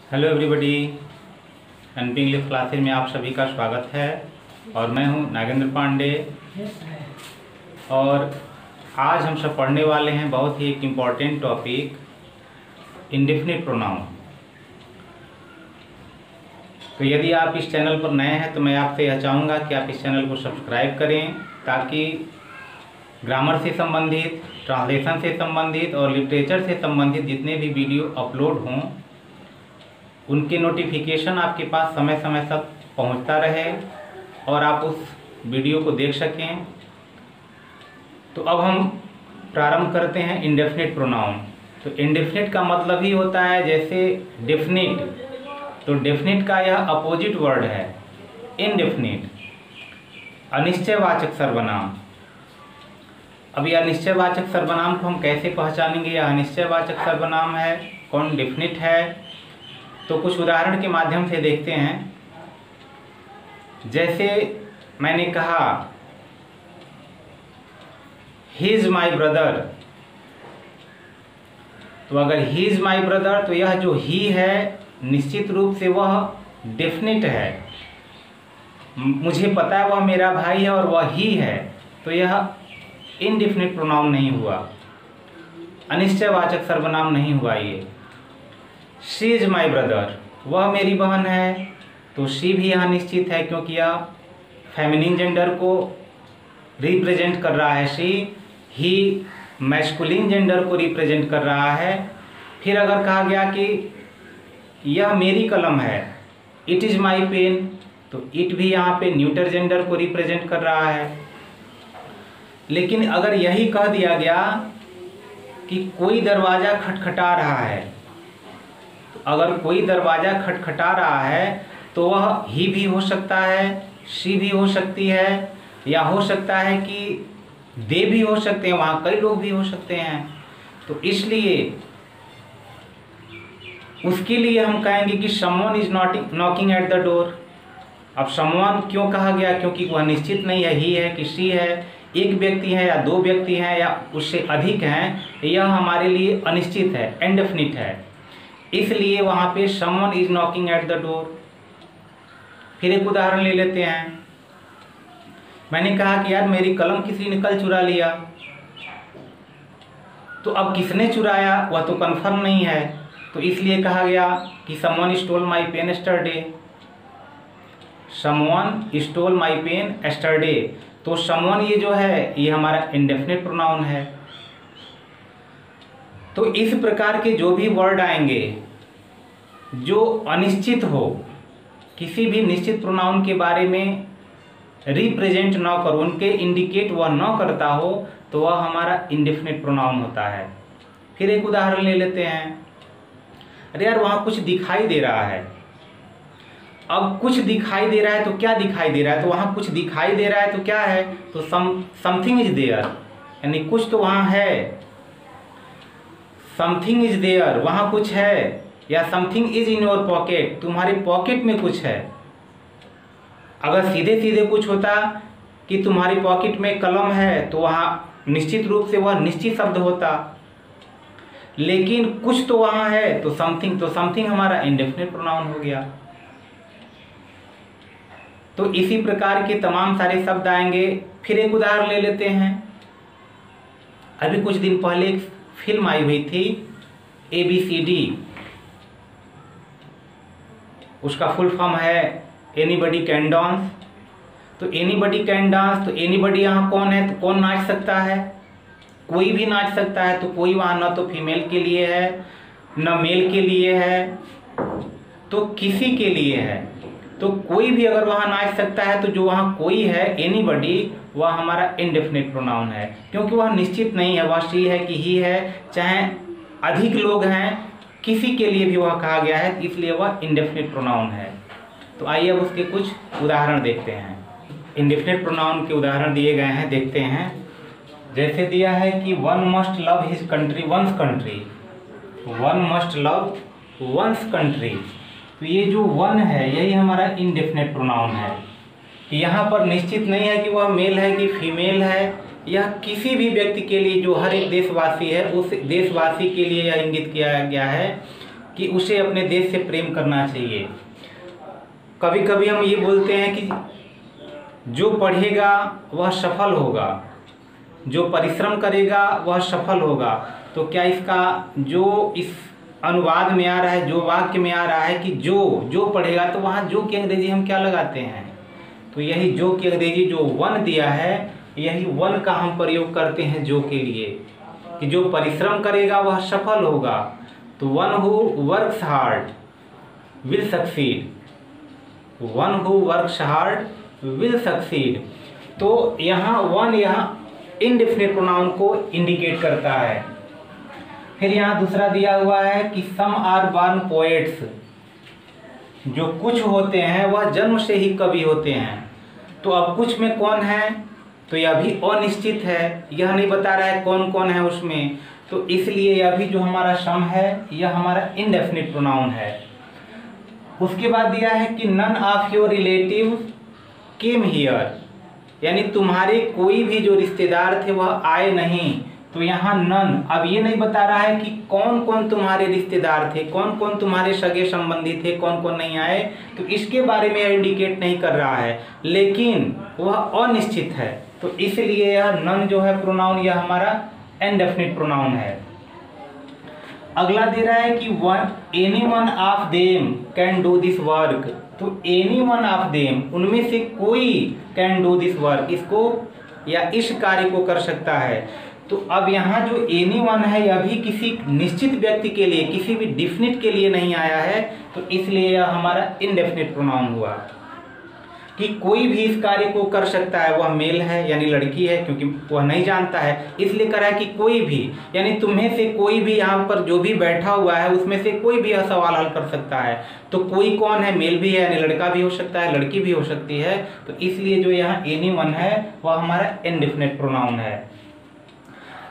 Hello everybody, NP English classes में आप सभी का स्वागत है। और मैं हूं नागेंद्र पांडे। और आज हम सब पढ़ने वाले हैं बहुत ही एक इम्पॉर्टेंट टॉपिक, इंडेफिनिट प्रोनाउन। तो यदि आप इस चैनल पर नए हैं तो मैं आपसे यह चाहूँगा कि आप इस चैनल को सब्सक्राइब करें, ताकि ग्रामर से संबंधित, ट्रांसलेशन से संबंधित और लिटरेचर से संबंधित जितने भी वीडियो अपलोड हों उनके नोटिफिकेशन आपके पास समय समय तक पहुंचता रहे और आप उस वीडियो को देख सकें। तो अब हम प्रारंभ करते हैं इंडेफिनिट प्रोनाउन। तो इंडेफिनिट का मतलब ही होता है जैसे डेफिनिट, तो डेफिनिट का यह अपोजिट वर्ड है इनडेफिनिट, अनिश्चयवाचक सर्वनाम। अब यह अनिश्चयवाचक सर्वनाम को हम कैसे पहचानेंगे, यह अनिश्चयवाचक सर्वनाम है, कौन डेफिनिट है? तो कुछ उदाहरण के माध्यम से देखते हैं। जैसे मैंने कहा ही इज माई ब्रदर, तो अगर ही इज माई ब्रदर तो यह जो ही है निश्चित रूप से वह डेफिनिट है। मुझे पता है वह मेरा भाई है और वह ही है, तो यह इनडेफिनिट प्रोनाउन नहीं हुआ, अनिश्चयवाचक सर्वनाम नहीं हुआ। ये शी इज माई ब्रदर, वह मेरी बहन है, तो शी भी यहाँ निश्चित है क्योंकि यह फेमिनिन जेंडर को रिप्रेजेंट कर रहा है। शी, ही मैस्कुलिन जेंडर को रिप्रेजेंट कर रहा है। फिर अगर कहा गया कि यह मेरी कलम है, इट इज़ माई पेन, तो इट भी यहाँ पे न्यूटर जेंडर को रिप्रेजेंट कर रहा है। लेकिन अगर यही कह दिया गया कि कोई दरवाज़ा खटखटा रहा है, अगर कोई दरवाज़ा खटखटा रहा है तो वह ही भी हो सकता है, शी भी हो सकती है, या हो सकता है कि दे भी हो सकते हैं, वहाँ कई लोग भी हो सकते हैं। तो इसलिए उसके लिए हम कहेंगे कि someone is knocking at the door. अब समवन क्यों कहा गया? क्योंकि वह निश्चित नहीं है, ही है कि शी है, एक व्यक्ति है या दो व्यक्ति हैं या उससे अधिक हैं, यह हमारे लिए अनिश्चित है, इनडेफिनिट है। इसलिए वहाँ पे someone is knocking at the door. फिर एक उदाहरण ले लेते हैं। मैंने कहा कि यार मेरी कलम किसी ने कल चुरा लिया, तो अब किसने चुराया वह तो कंफर्म नहीं है, तो इसलिए कहा गया कि someone stole my pen yesterday. Someone stole my pen yesterday, तो समवन ये जो है ये हमारा इंडेफिनिट प्रोनाउन है। तो इस प्रकार के जो भी वर्ड आएंगे जो अनिश्चित हो, किसी भी निश्चित प्रोनाउन के बारे में रिप्रेजेंट न करो, उनके इंडिकेट वह न करता हो, तो वह हमारा इंडेफिनिट प्रोनाउन होता है। फिर एक उदाहरण ले लेते हैं। अरे यार वहाँ कुछ दिखाई दे रहा है। अब कुछ दिखाई दे रहा है तो क्या दिखाई दे रहा है? तो वहाँ कुछ दिखाई दे रहा है तो क्या है? तो समथिंग इज देयर, यानी कुछ तो वहाँ है। समथिंग इज देयर, वहाँ कुछ है। या something is in your pocket, तुम्हारे पॉकेट में कुछ है। अगर सीधे सीधे कुछ होता कि तुम्हारी पॉकेट में कलम है तो वहाँ निश्चित रूप से वह निश्चित शब्द होता, लेकिन कुछ तो वहाँ है तो समथिंग हमारा इंडेफिनिट प्रोनाउन हो गया। तो इसी प्रकार के तमाम सारे शब्द आएंगे। फिर एक उदाहरण ले लेते हैं। अभी कुछ दिन पहले एक फिल्म आई हुई थी ABCD, उसका फुल फॉर्म है एनीबडी कैन डांस। तो एनीबडी कैन डांस, तो एनीबडी यहाँ कौन है? तो कौन नाच सकता है? कोई भी नाच सकता है। तो कोई वहाँ न तो फीमेल के लिए है न मेल के लिए है, तो किसी के लिए है। तो कोई भी अगर वहाँ नाच सकता है तो जो वहाँ कोई है एनीबडी, वह हमारा इंडेफिनिट प्रोनाउन है, क्योंकि वह निश्चित नहीं है, वह शी है कि ही है, चाहे अधिक लोग हैं, किसी के लिए भी वह कहा गया है, इसलिए वह इंडेफिनिट प्रोनाउन है। तो आइए अब उसके कुछ उदाहरण देखते हैं। इंडेफिनिट प्रोनाउन के उदाहरण दिए गए हैं, देखते हैं। जैसे दिया है कि one must love his country one's country, one must love one's country. तो ये जो वन है यही हमारा इंडेफिनिट प्रोनाउन है। यहाँ पर निश्चित नहीं है कि वह मेल है कि फीमेल है, यह किसी भी व्यक्ति के लिए जो हर एक देशवासी है उस देशवासी के लिए यह इंगित किया गया है कि उसे अपने देश से प्रेम करना चाहिए। कभी कभी हम ये बोलते हैं कि जो पढ़ेगा वह सफल होगा, जो परिश्रम करेगा वह सफल होगा। तो क्या इसका जो इस अनुवाद में आ रहा है, जो वाक्य में आ रहा है कि जो पढ़ेगा, तो वहाँ जो की अंग्रेजी हम क्या लगाते हैं? तो यही जो की अंग्रेजी जो वन दिया है, यही वन का हम प्रयोग करते हैं जो के लिए, कि जो परिश्रम करेगा वह सफल होगा। तो one who works hard will succeed, one who works hard will succeed. तो यहाँ वन यहाँ इनडेफिनिट प्रोनाउन को इंडिकेट करता है। फिर यहाँ दूसरा दिया हुआ है कि सम आर बॉर्न पोएट्स, जो कुछ होते हैं वह जन्म से ही कवि होते हैं। तो अब कुछ में कौन है? तो यह भी अनिश्चित है, यह नहीं बता रहा है कौन कौन है उसमें। तो इसलिए यह भी जो हमारा सम है यह हमारा इनडेफिनिट प्रोनाउन है। उसके बाद दिया है कि none of your relative came here, यानी तुम्हारे कोई भी जो रिश्तेदार थे वह आए नहीं। तो यहाँ नन, अब ये नहीं बता रहा है कि कौन कौन तुम्हारे रिश्तेदार थे, कौन कौन तुम्हारे सगे संबंधी थे, कौन कौन नहीं आए, तो इसके बारे में इंडिकेट नहीं कर रहा है, लेकिन वह अनिश्चित है। तो इसलिए यह नन जो है प्रोनाउन, यह हमारा इनडेफिनिट प्रोनाउन है। अगला दे रहा है कि any one of them can do this work. तो एनी वन ऑफ देम, उनमें से कोई कैन डू दिस वर्क, इसको या इस कार्य को कर सकता है। तो अब यहाँ जो एनी वन है यह भी किसी निश्चित व्यक्ति के लिए, किसी भी डिफिनिट के लिए नहीं आया है। तो इसलिए यह हमारा इनडेफिनिट प्रोनाउन हुआ कि कोई भी इस कार्य को कर सकता है, वह मेल है यानी लड़की है, क्योंकि वह नहीं जानता है इसलिए कह रहा है कि कोई भी, यानी तुम्हें से कोई भी यहाँ पर जो भी बैठा हुआ है उसमें से कोई भी यह सवाल हल कर सकता है। तो कोई कौन है? मेल भी है, यानी लड़का भी हो सकता है, लड़की भी हो सकती है। तो इसलिए जो यहाँ एनी वन है वह हमारा इनडेफिनिट प्रोनाउन है।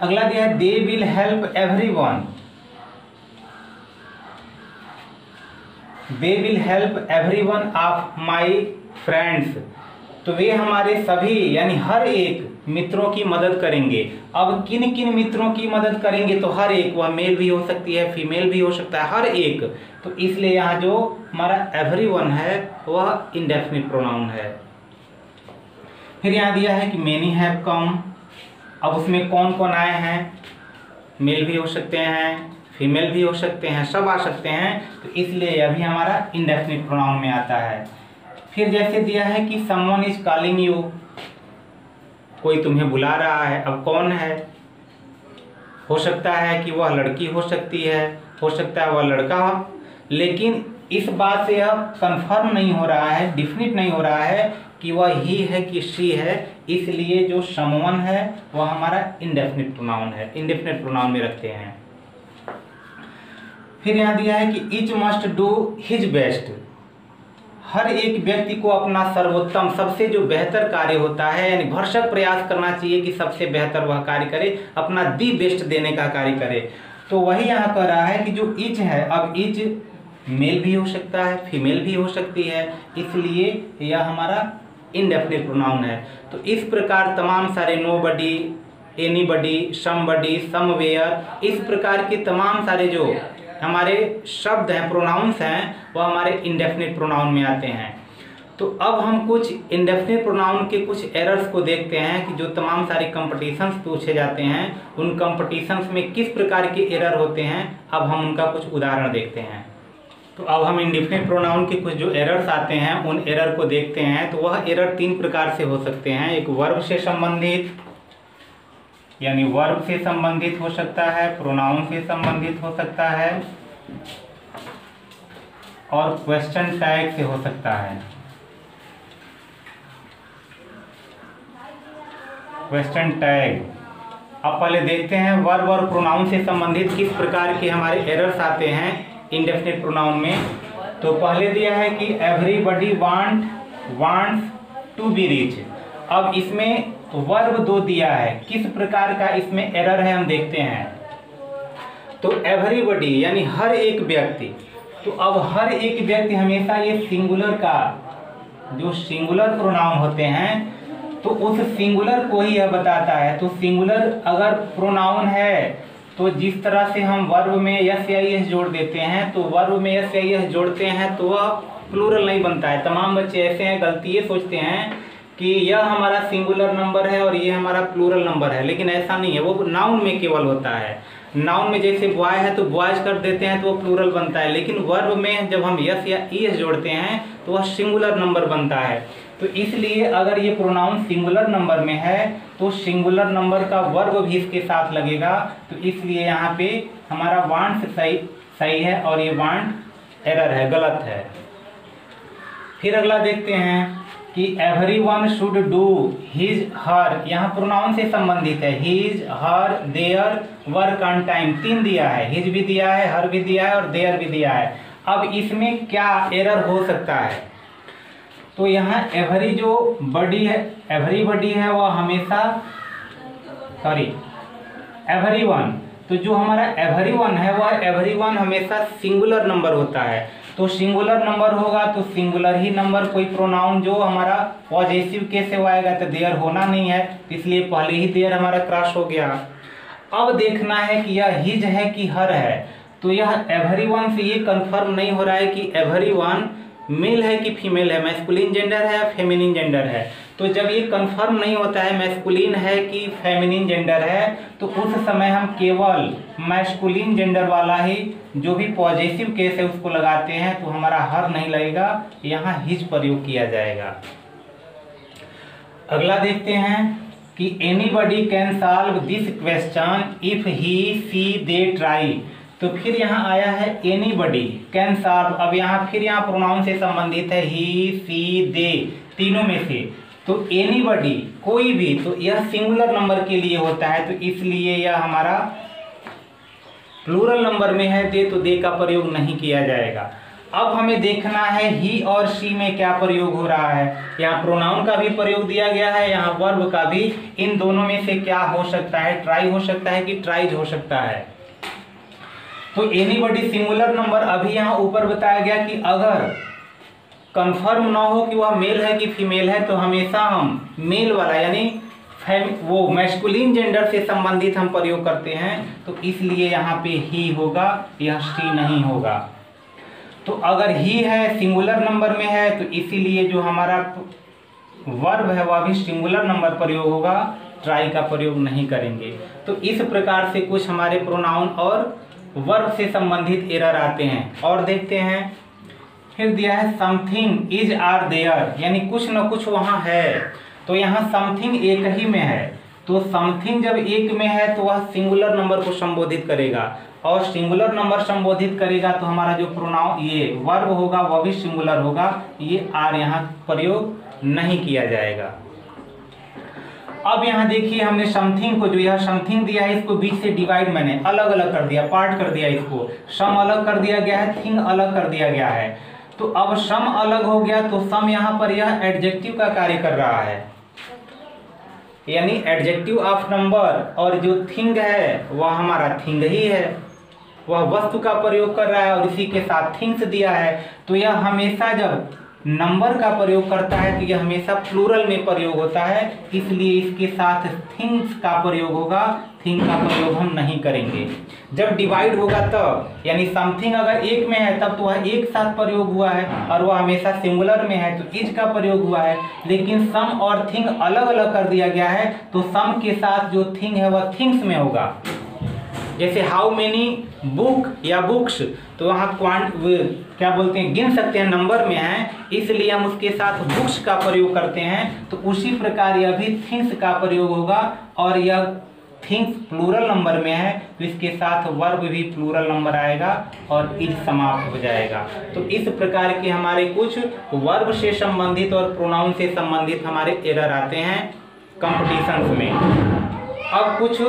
अगला दिया है they will help everyone, they will help everyone of my friends. तो वे हमारे सभी यानी हर एक मित्रों की मदद करेंगे। अब किन किन मित्रों की मदद करेंगे? तो हर एक, वह मेल भी हो सकती है, फीमेल भी हो सकता है, हर एक। तो इसलिए यहाँ जो हमारा एवरीवन है वह इनडेफिनिट प्रोनाउन है। फिर यहाँ दिया है कि मेनी हैव कम। अब उसमें कौन कौन आए हैं? मेल भी हो सकते हैं, फीमेल भी हो सकते हैं, सब आ सकते हैं। तो इसलिए यह भी हमारा इनडेफिनिट प्रोनाउन में आता है। फिर जैसे दिया है कि समवन इज कॉलिंग यू, कोई तुम्हें बुला रहा है। अब कौन है? हो सकता है कि वह लड़की हो सकती है, हो सकता है वह लड़का हो, लेकिन इस बात से यह कंफर्म नहीं हो रहा है, डिफिनिट नहीं हो रहा है कि वह ही है कि शी है। इसलिए जो समवन है वह हमारा इनडेफिनिट प्रोनाउन है, इनडेफिनिट प्रोनाउन में रखते हैं। फिर यहाँ दिया है कि each must do his best, हर एक व्यक्ति को अपना सर्वोत्तम, सबसे जो बेहतर कार्य होता है, यानी भरसक प्रयास करना चाहिए कि सबसे बेहतर वह कार्य करे, अपना दी बेस्ट देने का कार्य करे। तो वही यहाँ कह रहा है कि जो ईच है, अब ईच मेल भी हो सकता है, फीमेल भी हो सकती है, इसलिए यह हमारा इनडेफिनिट प्रोनाउन है। तो इस प्रकार तमाम सारे नोबडी, एनीबडी, समबडी, समवेयर, इस प्रकार के तमाम सारे जो हमारे शब्द हैं, प्रोनाउंस हैं, वह हमारे इनडेफिनिट प्रोनाउन में आते हैं। तो अब हम कुछ इनडेफिनिट प्रोनाउन के कुछ एरर्स को देखते हैं कि जो तमाम सारे कंपटीशंस पूछे जाते हैं, उन कंपटीशंस में किस प्रकार के एरर होते हैं। अब हम उनका कुछ उदाहरण देखते हैं। तो अब हम इंडेफिनिट प्रोनाउन के कुछ जो एरर्स आते हैं उन एरर को देखते हैं। तो वह एरर 3 प्रकार से हो सकते हैं। एक वर्ब से संबंधित, यानी वर्ब से संबंधित हो सकता है, प्रोनाउन से संबंधित हो सकता है, और क्वेश्चन टैग से हो सकता है। क्वेश्चन टैग, अब पहले देखते हैं वर्ब और प्रोनाउन से संबंधित किस प्रकार के हमारे एरर्स आते हैं इंडेफिनिट प्रोनाउन में। तो पहले दिया है कि everybody wants to be rich. अब इसमें वर्ब 2 दिया है, किस प्रकार का इसमें एरर है हम देखते हैं। तो एवरीबडी यानी हर एक व्यक्ति, तो अब हर एक व्यक्ति हमेशा ये सिंगुलर का, जो सिंगुलर प्रोनाउन होते हैं तो उस सिंगुलर को ही यह बताता है। तो सिंगुलर अगर प्रोनाउन है तो जिस तरह से हम वर्ब में यस या एस जोड़ देते हैं, तो वर्ब में यस या एस जोड़ते हैं तो वह प्लूरल नहीं बनता है। तमाम बच्चे ऐसे हैं, गलती ये सोचते हैं कि यह हमारा सिंगुलर नंबर है और ये हमारा प्लूरल नंबर है, लेकिन ऐसा नहीं है। वो नाउन में केवल होता है। नाउन में जैसे बॉय है तो बॉयज कर देते हैं तो वो प्लूरल बनता है, लेकिन वर्ब में जब हम यस या एस जोड़ते हैं तो वह सिंगुलर नंबर बनता है। तो इसलिए अगर ये प्रोनाउन सिंगुलर नंबर में है तो सिंगुलर नंबर का वर्ब भी इसके साथ लगेगा। तो इसलिए यहाँ पे हमारा वांट सही है और ये वांट एरर है, गलत है। फिर अगला देखते हैं कि everyone should do his her, यहाँ प्रोनाउन से संबंधित है। His, her, their, work on time, 3 दिया है। हिज भी दिया है, हर भी दिया है और देयर भी दिया है। अब इसमें क्या एरर हो सकता है? तो यहाँ एवरी जो बडी है, एवरी बडी है वह हमेशा एवरीवन, तो जो हमारा एवरीवन है वह एवरीवन हमेशा सिंगुलर नंबर होता है। तो सिंगुलर नंबर होगा तो सिंगुलर ही नंबर, कोई प्रोनाउन जो हमारा पॉजिटिव केस से आएगा तो देयर होना नहीं है, इसलिए पहले ही देयर हमारा क्रॉस हो गया। अब देखना है कि यह हिज है कि हर है। तो यह एवरीवन से ये कंफर्म नहीं हो रहा है कि एवरीवन मेल है कि फीमेल है, मैस्कुलिन जेंडर है या फेमिनिन जेंडर है। तो जब ये कंफर्म नहीं होता है मैस्कुलिन है कि फेमिनिन जेंडर है, तो उस समय हम केवल मैस्कुलिन जेंडर वाला ही जो भी पॉजिटिव केस है उसको लगाते हैं, तो हमारा हर नहीं लगेगा, यहाँ हिज प्रयोग किया जाएगा। अगला देखते हैं कि anybody can solve this question if he see they try. तो फिर यहाँ आया है एनीबडी कैन सॉल्व। अब यहाँ फिर यहाँ प्रोनाउन से संबंधित है, ही, सी, दे, तीनों में से। तो एनीबडी कोई भी, तो यह सिंगुलर नंबर के लिए होता है, तो इसलिए यह हमारा प्लूरल नंबर में है दे, तो दे का प्रयोग नहीं किया जाएगा। अब हमें देखना है ही और शी में क्या प्रयोग हो रहा है। यहाँ प्रोनाउन का भी प्रयोग दिया गया है, यहाँ वर्ब का भी। इन दोनों में से क्या हो सकता है? ट्राई हो सकता है कि ट्राइज हो सकता है। तो एनीबडी सिंगुलर नंबर, अभी यहाँ ऊपर बताया गया कि अगर कंफर्म ना हो कि वह मेल है कि फीमेल है, तो हमेशा हम मेल वाला यानी वो मैस्कुलिन जेंडर से संबंधित हम प्रयोग करते हैं, तो इसलिए यहाँ पे ही होगा, यह शी नहीं होगा। तो अगर ही है, सिंगुलर नंबर में है, तो इसीलिए जो हमारा वर्ब है वह भी सिंगुलर नंबर प्रयोग होगा, ट्राई का प्रयोग नहीं करेंगे। तो इस प्रकार से कुछ हमारे प्रोनाउन और वर्ब से संबंधित एरर आते हैं। और देखते हैं, फिर दिया है समथिंग इज आर देयर, यानी कुछ न कुछ वहाँ है। तो यहाँ समथिंग एक ही में है, तो समथिंग जब एक में है तो वह सिंगुलर नंबर को संबोधित करेगा, और सिंगुलर नंबर संबोधित करेगा तो हमारा जो प्रोनाउन ये वर्ब होगा वह भी सिंगुलर होगा, ये आर यहाँ प्रयोग नहीं किया जाएगा। अब यहाँ देखिए हमने समथिंग को, जो यह समथिंग दिया है, इसको बीच से डिवाइड मैंने अलग अलग कर दिया, पार्ट कर दिया, इसको सम अलग कर दिया गया है, थिंग अलग कर दिया गया है। तो अब सम अलग हो गया तो सम यहाँ पर यह एडजेक्टिव का कार्य कर रहा है, यानी एडजेक्टिव ऑफ नंबर, और जो थिंग है वह हमारा थिंग ही है, वह वस्तु का प्रयोग कर रहा है और इसी के साथ थिंग्स दिया है। तो यह हमेशा जब नंबर का प्रयोग करता है तो यह हमेशा प्लूरल में प्रयोग होता है, इसलिए इसके साथ थिंग्स का प्रयोग होगा, थिंग का प्रयोग हम नहीं करेंगे। जब डिवाइड होगा तब, यानी समथिंग अगर एक में है तब तो वह एक साथ प्रयोग हुआ है और वह हमेशा सिंगुलर में है तो इज का प्रयोग हुआ है। लेकिन सम और थिंग अलग अलग कर दिया गया है, तो सम के साथ जो थिंग है वह थिंग्स में होगा। जैसे हाउ मेनी बुक या बुक्स, तो वहाँ क्या बोलते हैं, गिन सकते हैं, नंबर में है, इसलिए हम उसके साथ बुक्स का प्रयोग करते हैं। तो उसी प्रकार यह भी थिंग्स का प्रयोग होगा, और यह थिंग्स प्लूरल नंबर में है तो इसके साथ वर्ब भी प्लूरल नंबर आएगा और इज समाप्त हो जाएगा। तो इस प्रकार के हमारे कुछ वर्ब से संबंधित और प्रोनाउन से संबंधित हमारे एरर आते हैं कॉम्पिटिशन्स में। अब कुछ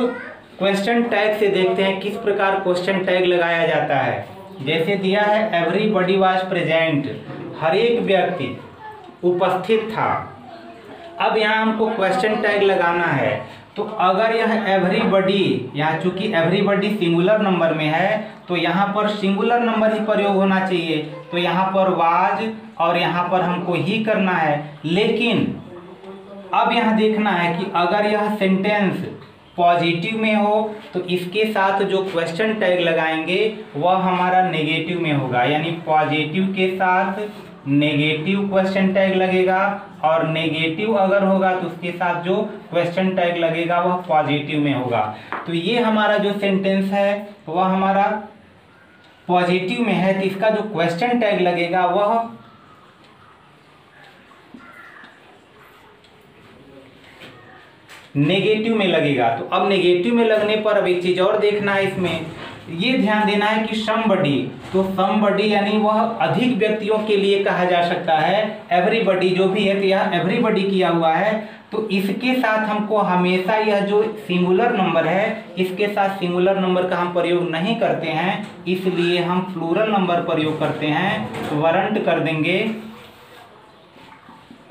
क्वेश्चन टैग से देखते हैं किस प्रकार क्वेश्चन टैग लगाया जाता है। जैसे दिया है एवरीबॉडी वाज प्रेजेंट, हर एक व्यक्ति उपस्थित था। अब यहाँ हमको क्वेश्चन टैग लगाना है, तो अगर यह एवरीबॉडी, यहाँ चूंकि एवरीबॉडी सिंगुलर नंबर में है तो यहाँ पर सिंगुलर नंबर ही प्रयोग होना चाहिए, तो यहाँ पर वाज और यहाँ पर हमको ही करना है। लेकिन अब यहाँ देखना है कि अगर यह सेंटेंस पॉजिटिव में हो तो इसके साथ जो क्वेश्चन टैग लगाएंगे वह हमारा नेगेटिव में होगा, यानी पॉजिटिव के साथ नेगेटिव क्वेश्चन टैग लगेगा, और नेगेटिव अगर होगा तो उसके साथ जो क्वेश्चन टैग लगेगा वह पॉजिटिव में होगा। तो ये हमारा जो सेंटेंस है वह हमारा पॉजिटिव में है, तो इसका जो क्वेश्चन टैग लगेगा वह नेगेटिव में लगेगा। तो अब नेगेटिव में लगने पर अब एक चीज और देखना है, इसमें ये ध्यान देना है कि समबडी, तो समबडी यानी वह अधिक व्यक्तियों के लिए कहा जा सकता है। एवरीबडी जो भी है, तो यह एवरीबडी किया हुआ है, तो इसके साथ हमको हमेशा यह जो सिंगुलर नंबर है इसके साथ सिंगुलर नंबर का हम प्रयोग नहीं करते हैं, इसलिए हम प्लूरल नंबर प्रयोग करते हैं। वरंट कर देंगे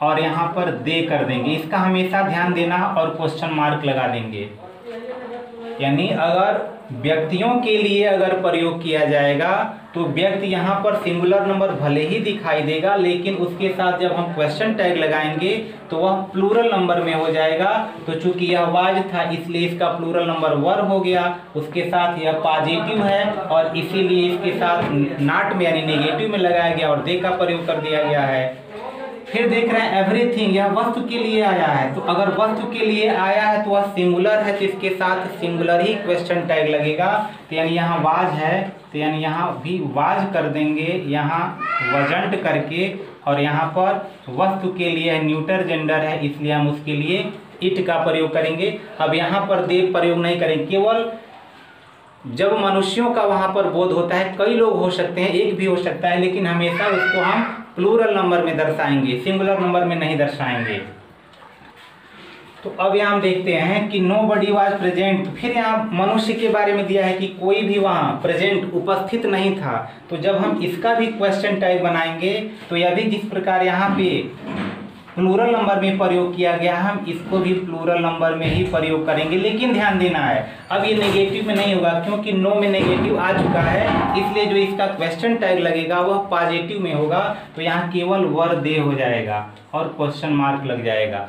और यहाँ पर दे कर देंगे, इसका हमेशा ध्यान देना और क्वेश्चन मार्क लगा देंगे। यानी अगर व्यक्तियों के लिए अगर प्रयोग किया जाएगा तो व्यक्ति यहाँ पर सिंगुलर नंबर भले ही दिखाई देगा, लेकिन उसके साथ जब हम क्वेश्चन टैग लगाएंगे तो वह प्लूरल नंबर में हो जाएगा। तो चूंकि यह वाज था इसलिए इसका प्लूरल नंबर वर हो गया, उसके साथ यह पॉजिटिव है और इसीलिए इसके साथ नॉट में यानी नेगेटिव में लगाया गया और दे का प्रयोग कर दिया गया है। फिर देख रहे हैं एवरीथिंग, यह वस्तु के लिए आया है, तो अगर वस्तु के लिए आया है तो वह सिंगुलर है, तो इसके साथ सिंगुलर ही क्वेश्चन टैग लगेगा। तो यानी यहाँ वाज है तो यानी यहाँ भी वाज कर देंगे, यहाँ वजंट करके, और यहाँ पर वस्तु के लिए न्यूटर जेंडर है इसलिए हम उसके लिए इट का प्रयोग करेंगे। अब यहाँ पर दे प्रयोग नहीं करेंगे, केवल जब मनुष्यों का वहाँ पर बोध होता है, कई लोग हो सकते हैं, एक भी हो सकता है, लेकिन हमेशा उसको हम प्लूरल नंबर में दर्शाएंगे, सिंगुलर नंबर में नहीं दर्शाएंगे। तो अब यहाँ हम देखते हैं कि नोबडी वाज प्रेजेंट, फिर यहाँ मनुष्य के बारे में दिया है कि कोई भी वहाँ प्रेजेंट उपस्थित नहीं था। तो जब हम इसका भी क्वेश्चन टैग बनाएंगे तो यह भी जिस प्रकार यहाँ पे प्लूरल नंबर में प्रयोग किया गया, हम इसको भी प्लूरल नंबर में ही प्रयोग करेंगे। लेकिन ध्यान देना है, अब ये नेगेटिव में नहीं होगा क्योंकि नो में नेगेटिव आ चुका है, इसलिए जो इसका क्वेश्चन टैग लगेगा वह पॉजिटिव में होगा। तो यहाँ केवल वर दे हो जाएगा और क्वेश्चन मार्क लग जाएगा।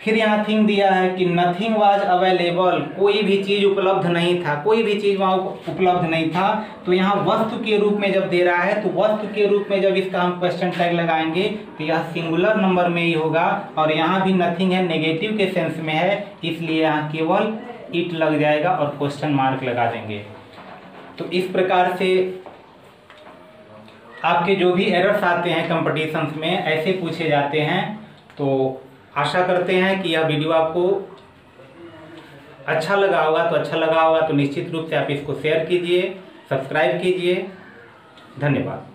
फिर यहाँ थिंग दिया है कि नथिंग वाज अवेलेबल, कोई भी चीज उपलब्ध नहीं था, कोई भी चीज वहाँ उपलब्ध नहीं था। तो यहाँ वस्तु के रूप में जब दे रहा है तो वस्तु के रूप में जब इसका हम क्वेश्चन टैग लगाएंगे तो यह सिंगुलर नंबर में ही होगा, और यहाँ भी नथिंग है, नेगेटिव के सेंस में है, इसलिए यहाँ केवल इट लग जाएगा और क्वेश्चन मार्क लगा देंगे। तो इस प्रकार से आपके जो भी एरर्स आते हैं कंपटीशंस में ऐसे पूछे जाते हैं। तो आशा करते हैं कि यह वीडियो आपको अच्छा लगा होगा, तो निश्चित रूप से आप इसको शेयर कीजिए, सब्सक्राइब कीजिए। धन्यवाद।